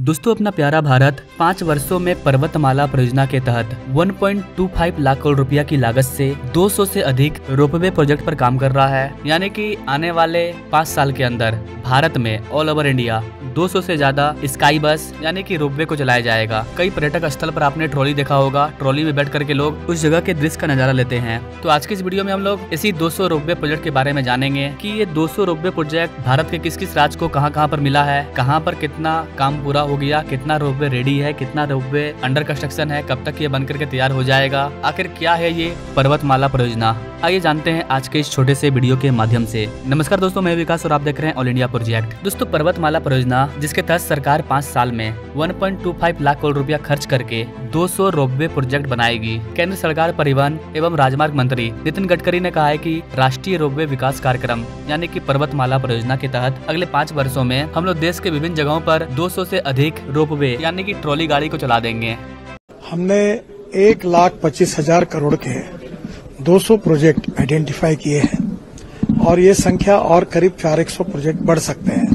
दोस्तों, अपना प्यारा भारत 5 वर्षों में पर्वतमाला परियोजना के तहत 1.25 लाख करोड़ रुपया की लागत से 200 से अधिक रोपवे प्रोजेक्ट पर काम कर रहा है। यानी कि आने वाले 5 साल के अंदर भारत में ऑल ओवर इंडिया 200 से ज्यादा स्काई बस यानी कि रोपवे को चलाया जाएगा। कई पर्यटक स्थल पर आपने ट्रॉली देखा होगा, ट्रॉली में बैठ करके लोग उस जगह के दृश्य का नजारा लेते हैं। तो आज की इस वीडियो में हम लोग इसी 200 रोपवे प्रोजेक्ट के बारे में जानेंगे कि ये 200 रोपवे प्रोजेक्ट भारत के किस किस राज्य को कहां पर मिला है, कहां पर कितना काम पूरा हो गया, कितना रोपवे रेडी है, कितना रोपवे अंडर कंस्ट्रक्शन है, कब तक ये बनकर के तैयार हो जाएगा, आखिर क्या है ये पर्वतमाला परियोजना। आइए जानते हैं आज के इस छोटे से वीडियो के माध्यम से। नमस्कार दोस्तों, मैं विकास और आप देख रहे हैं ऑल इंडिया प्रोजेक्ट। दोस्तों, पर्वतमाला परियोजना जिसके तहत सरकार 5 साल में 1.25 लाख करोड़ रुपया खर्च करके 200 रोपवे प्रोजेक्ट बनाएगी। केंद्र सरकार परिवहन एवं राजमार्ग मंत्री नितिन गडकरी ने कहा है कि राष्ट्रीय रोपवे विकास कार्यक्रम यानी कि पर्वतमाला परियोजना के तहत अगले 5 वर्षों में हम लोग देश के विभिन्न जगहों पर 200 से अधिक रोपवे यानी कि ट्रॉली गाड़ी को चला देंगे। हमने 1,25,000 करोड़ के 200 प्रोजेक्ट आइडेंटिफाई किए हैं और ये संख्या और करीब 400 प्रोजेक्ट बढ़ सकते हैं।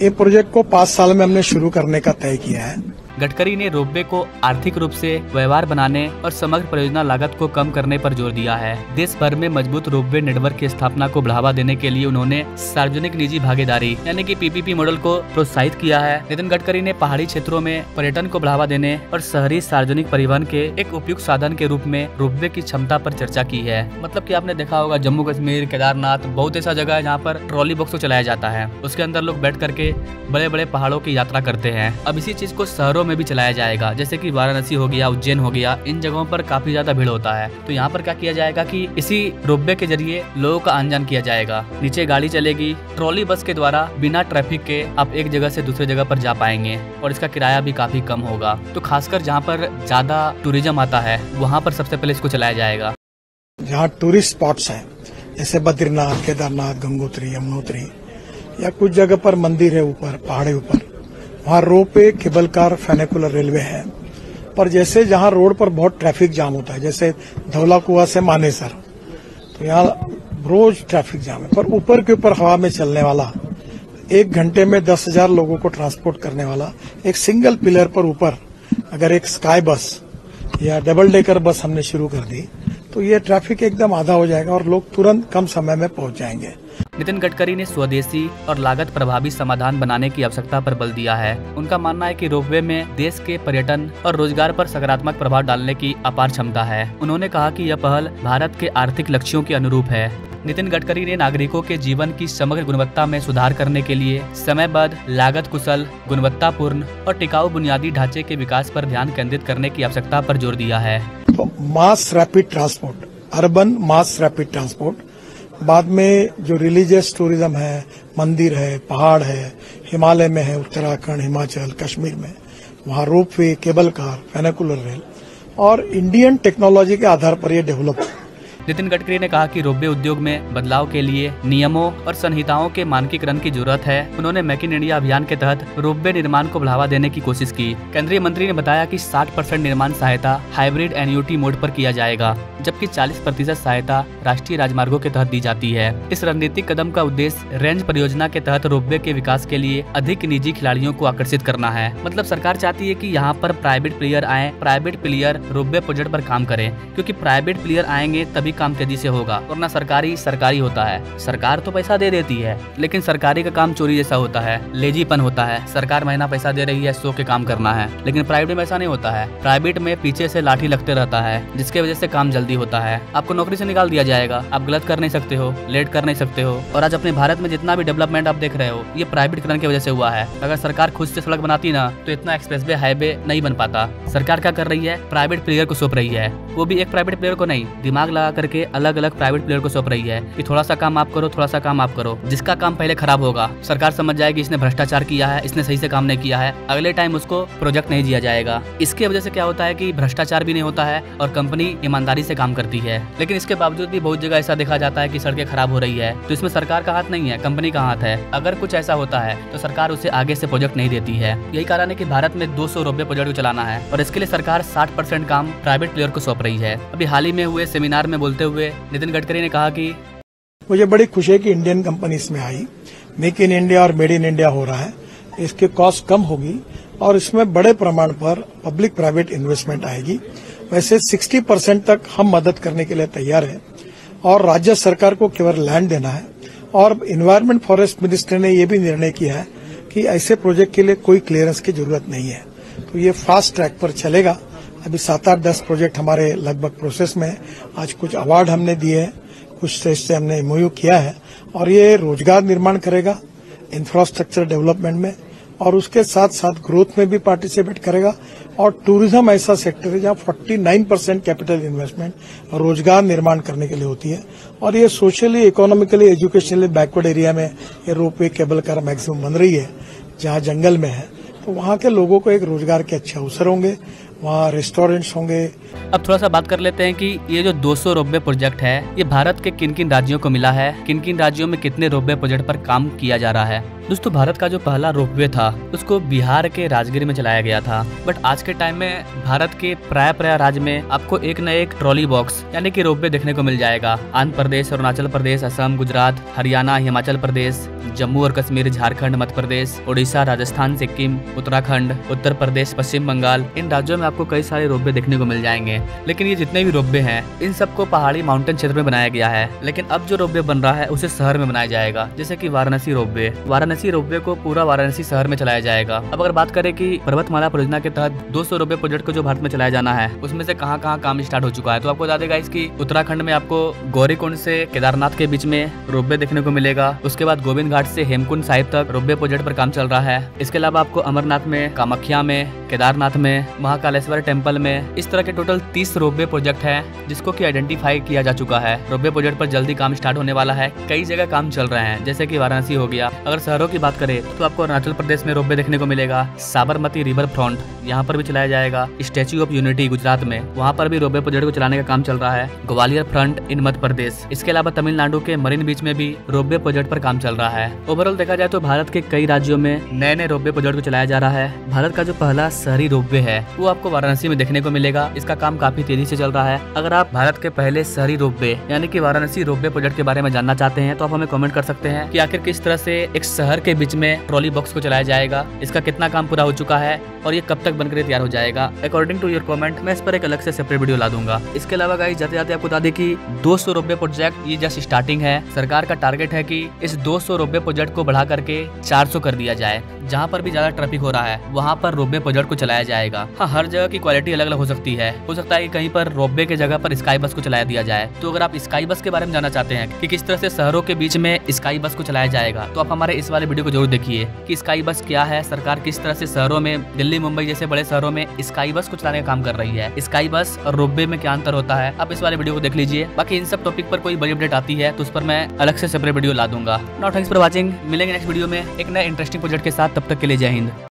ये प्रोजेक्ट को 5 साल में हमने शुरू करने का तय किया है। गडकरी ने रोपवे को आर्थिक रूप से व्यवहार बनाने और समग्र परियोजना लागत को कम करने पर जोर दिया है। देश भर में मजबूत रोपवे नेटवर्क की स्थापना को बढ़ावा देने के लिए उन्होंने सार्वजनिक निजी भागीदारी यानी कि पीपीपी मॉडल को प्रोत्साहित किया है। नितिन गडकरी ने पहाड़ी क्षेत्रों में पर्यटन को बढ़ावा देने और शहरी सार्वजनिक परिवहन के एक उपयुक्त साधन के रूप में रोपवे की क्षमता पर चर्चा की है। मतलब कि आपने देखा होगा जम्मू कश्मीर, केदारनाथ, बहुत ऐसा जगह है जहाँ पर ट्रॉली बॉक्स को चलाया जाता है। उसके अंदर लोग बैठ करके बड़े बड़े पहाड़ों की यात्रा करते हैं। अब इसी चीज को शहरों में भी चलाया जाएगा, जैसे कि वाराणसी हो गया, उज्जैन हो गया। इन जगहों पर काफी ज्यादा भीड़ होता है। तो यहाँ पर क्या किया जाएगा कि इसी रोपवे के जरिए लोगों का आन जान किया जाएगा। नीचे गाड़ी चलेगी, ट्रॉली बस के द्वारा बिना ट्रैफिक के आप एक जगह से दूसरी जगह पर जा पाएंगे और इसका किराया भी काफी कम होगा। तो खासकर जहाँ पर ज्यादा टूरिज्म आता है वहाँ पर सबसे पहले इसको चलाया जाएगा। जहाँ टूरिस्ट स्पॉट्स हैं जैसे बद्रीनाथ, केदारनाथ, गंगोत्री, यमुनोत्री या कुछ जगह पर मंदिर है ऊपर पहाड़ी ऊपर, वहाँ रोपवे, केबल कार, फेनिकुलर रेलवे है। पर जैसे जहाँ रोड पर बहुत ट्रैफिक जाम होता है, जैसे धौला कुआं से मानेसर, तो यहाँ रोज ट्रैफिक जाम है। पर ऊपर के ऊपर हवा में चलने वाला 1 घंटे में 10,000 लोगों को ट्रांसपोर्ट करने वाला एक सिंगल पिलर पर ऊपर अगर एक स्काई बस या डबल डेकर बस हमने शुरू कर दी तो ये ट्रैफिक एकदम आधा हो जाएगा और लोग तुरंत कम समय में पहुंच जाएंगे। नितिन गडकरी ने स्वदेशी और लागत प्रभावी समाधान बनाने की आवश्यकता पर बल दिया है। उनका मानना है कि रोपवे में देश के पर्यटन और रोजगार पर सकारात्मक प्रभाव डालने की अपार क्षमता है। उन्होंने कहा कि यह पहल भारत के आर्थिक लक्ष्यों के अनुरूप है। नितिन गडकरी ने नागरिकों के जीवन की समग्र गुणवत्ता में सुधार करने के लिए समयबद्ध, लागत कुशल, गुणवत्तापूर्ण और टिकाऊ बुनियादी ढांचे के विकास पर ध्यान केंद्रित करने की आवश्यकता पर जोर दिया है। तो mass rapid transport, urban mass rapid transport, बाद में जो रिलीजियस टूरिज्म है, मंदिर है, पहाड़ है, हिमालय में है, उत्तराखंड, हिमाचल, कश्मीर में, वहाँ रोपवे, केबल कार, फेनिकुलर रेल और इंडियन टेक्नोलॉजी के आधार पर ये डेवलप। नितिन गडकरी ने कहा कि रोपवे उद्योग में बदलाव के लिए नियमों और संहिताओं के मानकीकरण की जरूरत है। उन्होंने मेक इन इंडिया अभियान के तहत रोपवे निर्माण को बढ़ावा देने की कोशिश की। केंद्रीय मंत्री ने बताया कि 60% निर्माण सहायता हाइब्रिड एनयूटी मोड पर किया जाएगा, जबकि 40% सहायता राष्ट्रीय राजमार्गों के तहत दी जाती है। इस रणनीतिक कदम का उद्देश्य रेंज परियोजना के तहत रोपवे के विकास के लिए अधिक निजी खिलाड़ियों को आकर्षित करना है। मतलब सरकार चाहती है कि यहाँ पर प्राइवेट प्लेयर आए, प्राइवेट प्लेयर रोपवे प्रोजेक्ट पर काम करें, क्योंकि प्राइवेट प्लेयर आएंगे तभी काम तेजी से होगा। वरना सरकारी होता है, सरकार तो पैसा दे देती है लेकिन सरकारी का काम चोरी जैसा होता है, लेजीपन होता है। सरकार महीना पैसा दे रही है, सो के काम करना है, लेकिन प्राइवेट में ऐसा नहीं होता है। प्राइवेट में पीछे से लाठी लगते रहता है, जिसके वजह से काम जल्दी होता है। आपको नौकरी से निकाल दिया जाएगा, आप गलत कर नहीं सकते हो, लेट कर नहीं सकते हो। और आज अपने भारत में जितना भी डेवलपमेंट आप देख रहे हो ये प्राइवेटीकरण की वजह से हुआ है। अगर सरकार खुद से सड़क बनाती ना तो इतना एक्सप्रेसवे, हाईवे नहीं बन पाता। सरकार क्या कर रही है, प्राइवेट प्लेयर को सौंप रही है, वो भी एक प्राइवेट प्लेयर को नहीं, दिमाग लगा करके अलग अलग प्राइवेट प्लेयर को सौंप रही है कि थोड़ा सा काम आप करो, थोड़ा सा काम आप करो। जिसका काम पहले खराब होगा सरकार समझ जाएगी इसने भ्रष्टाचार किया है, इसने सही से काम नहीं किया है, अगले टाइम उसको प्रोजेक्ट नहीं दिया जाएगा। इसकी वजह से क्या होता है कि भ्रष्टाचार भी नहीं होता है और कंपनी ईमानदारी से काम करती है। लेकिन इसके बावजूद भी बहुत जगह ऐसा देखा जाता है कि सड़कें खराब हो रही है, तो इसमें सरकार का हाथ नहीं है, कंपनी का हाथ है। अगर कुछ ऐसा होता है तो सरकार उसे आगे से प्रोजेक्ट नहीं देती है। यही कारण है कि भारत में 200 रोपवे प्रोजेक्ट को चलाना है और इसके लिए सरकार 60% काम प्राइवेट प्लेयर को सौंप रही है। अभी हाल ही में हुए सेमिनार में बोलते हुए नितिन गडकरी ने कहा कि मुझे बड़ी खुशी है कि इंडियन कंपनी इसमें आई। मेक इन इंडिया और मेड इन इंडिया हो रहा है, इसकी कॉस्ट कम होगी और इसमें बड़े प्रमाण पर पब्लिक प्राइवेट इन्वेस्टमेंट आएगी। वैसे 60% तक हम मदद करने के लिए तैयार हैं और राज्य सरकार को केवल लैंड देना है। और इन्वायरमेंट फॉरेस्ट मिनिस्टर ने यह भी निर्णय किया है कि ऐसे प्रोजेक्ट के लिए कोई क्लियरेंस की जरूरत नहीं है, तो ये फास्ट ट्रैक पर चलेगा। अभी 7-8-10 प्रोजेक्ट हमारे लगभग प्रोसेस में है। आज कुछ अवार्ड हमने दिए हैं, कुछ स्टेट से हमने एमओयू किया है और ये रोजगार निर्माण करेगा इंफ्रास्ट्रक्चर डेवलपमेंट में और उसके साथ साथ ग्रोथ में भी पार्टिसिपेट करेगा। और टूरिज्म ऐसा सेक्टर है जहां 49% कैपिटल इन्वेस्टमेंट रोजगार निर्माण करने के लिए होती है और ये socially, economically, educationally backward area में ये रोपवे केबल कार मैक्सिमम बन रही है। जहां जंगल में है तो वहां के लोगों को एक रोजगार के अच्छे अवसर होंगे, वहाँ रेस्टोरेंट्स होंगे। अब थोड़ा सा बात कर लेते हैं कि ये जो 200 रोपवे प्रोजेक्ट है ये भारत के किन किन राज्यों को मिला है, किन किन राज्यों में कितने रोपवे प्रोजेक्ट पर काम किया जा रहा है। दोस्तों, भारत का जो पहला रोपवे था उसको बिहार के राजगीर में चलाया गया था, बट आज के टाइम में भारत के प्राय राज्य में आपको एक न एक ट्रॉली बॉक्स यानी कि रोपवे देखने को मिल जाएगा। आंध्र प्रदेश, अरुणाचल प्रदेश, असम, गुजरात, हरियाणा, हिमाचल प्रदेश, जम्मू और कश्मीर, झारखंड, मध्य प्रदेश, ओडिशा, राजस्थान, सिक्किम, उत्तराखंड, उत्तर प्रदेश, पश्चिम बंगाल, इन राज्यों में आपको कई सारे रोपवे देखने को मिल जाएंगे। लेकिन ये जितने भी रोपवे हैं इन सबको पहाड़ी माउंटेन क्षेत्र में बनाया गया है। लेकिन अब जो रोपवे बन रहा है उसे शहर में बनाया जाएगा, जैसे कि वाराणसी रोपवे को पूरा वाराणसी शहर में चलाया जाएगा। अब अगर बात करें कि पर्वतमाला परियोजना के तहत 200 रोपवे प्रोजेक्ट को जो भारत में चलाया जाना है उसमें से कहां काम स्टार्ट हो चुका है, तो आपको बता देगा इसकी उत्तराखंड में आपको गौरीकुंड से केदारनाथ के बीच में रोपवे देखने को मिलेगा। उसके बाद गोविंद घाट से हेमकुंड साहिब तक रोपवे प्रोजेक्ट पर काम चल रहा है। इसके अलावा आपको अमरनाथ में, कामाख्या में, केदारनाथ में, महाकालेश्वर टेम्पल में, इस तरह के टोटल 30 रोपवे प्रोजेक्ट हैं जिसको कि आइडेंटिफाई किया जा चुका है। रोपवे प्रोजेक्ट पर जल्दी काम स्टार्ट होने वाला है। कई जगह काम चल रहे हैं, जैसे कि वाराणसी हो गया। अगर शहरों की बात करें तो आपको अरुणाचल प्रदेश में रोपवे देखने को मिलेगा। साबरमती रिवर फ्रंट यहाँ पर भी चलाया जाएगा। स्टैच्यू ऑफ यूनिटी गुजरात में, वहाँ पर भी रोपवे प्रोजेक्ट को चलाने का काम चल रहा है। Gwalior front in Madhya Pradesh. इसके अलावा तमिलनाडु के मरीन बीच में भी रोपवे प्रोजेक्ट पर काम चल रहा है। ओवरऑल देखा जाए तो भारत के कई राज्यों में नए रोपवे प्रोजेक्ट को चलाया जा रहा है। भारत का जो पहला शहरी रोपवे है वो आपको वाराणसी में देखने को मिलेगा। इसका काम काफी तेजी से चल रहा है। अगर आप भारत के पहले शहरी रोपवे यानी कि वाराणसी रोपवे प्रोजेक्ट के बारे में जानना चाहते हैं तो आप हमें कमेंट कर सकते हैं कि आखिर किस तरह से एक शहर के बीच में ट्रॉली बॉक्स को चलाया जाएगा, इसका कितना काम पूरा हो चुका है और ये कब तक बनकर तैयार हो जाएगा। अकॉर्डिंग टू योर कमेंट मैं इस पर एक अलग से सेपरेट वीडियो ला दूंगा। इसके अलावा गाइस जाते जाते आपको बता दें कि 200 रोपवे प्रोजेक्ट ये जस्ट स्टार्टिंग है। सरकार का टारगेट है कि इस 200 रोपवे प्रोजेक्ट को बढ़ा करके 400 कर दिया जाए। जहाँ पर भी ज्यादा ट्रैफिक हो रहा है वहाँ पर रोपवे प्रोजेक्ट को चलाया जाएगा। हाँ, हर जगह की क्वालिटी अलग अलग हो सकती है। हो सकता है कि कहीं पर रोपवे के जगह पर स्काई बस को चलाया दिया जाए। तो अगर आप स्काई बस के बारे में जानना चाहते हैं कि किस तरह से शहरों के बीच में स्काई बस को चलाया जाएगा तो आप हमारे इस वाले वीडियो को जरूर देखिए कि स्काई बस क्या है, सरकार किस तरह से शहरों में, दिल्ली, मुंबई जैसे बड़े शहरों में स्काई बस को चलाने का काम कर रही है। स्काई बस और रोपवे में क्या अंतर होता है, आप इस वाले वीडियो को देख लीजिए। बाकी इन सब टॉपिक पर कोई बड़ी अपडेट आती है तो उस पर मैं अलग से सेपरेट वीडियो ला दूंगा। Now thanks for watching. मिलेंगे नेक्स्ट वीडियो में एक नए इंटरेस्टिंग प्रोजेक्ट के साथ। तब तक के लिए जय हिंद।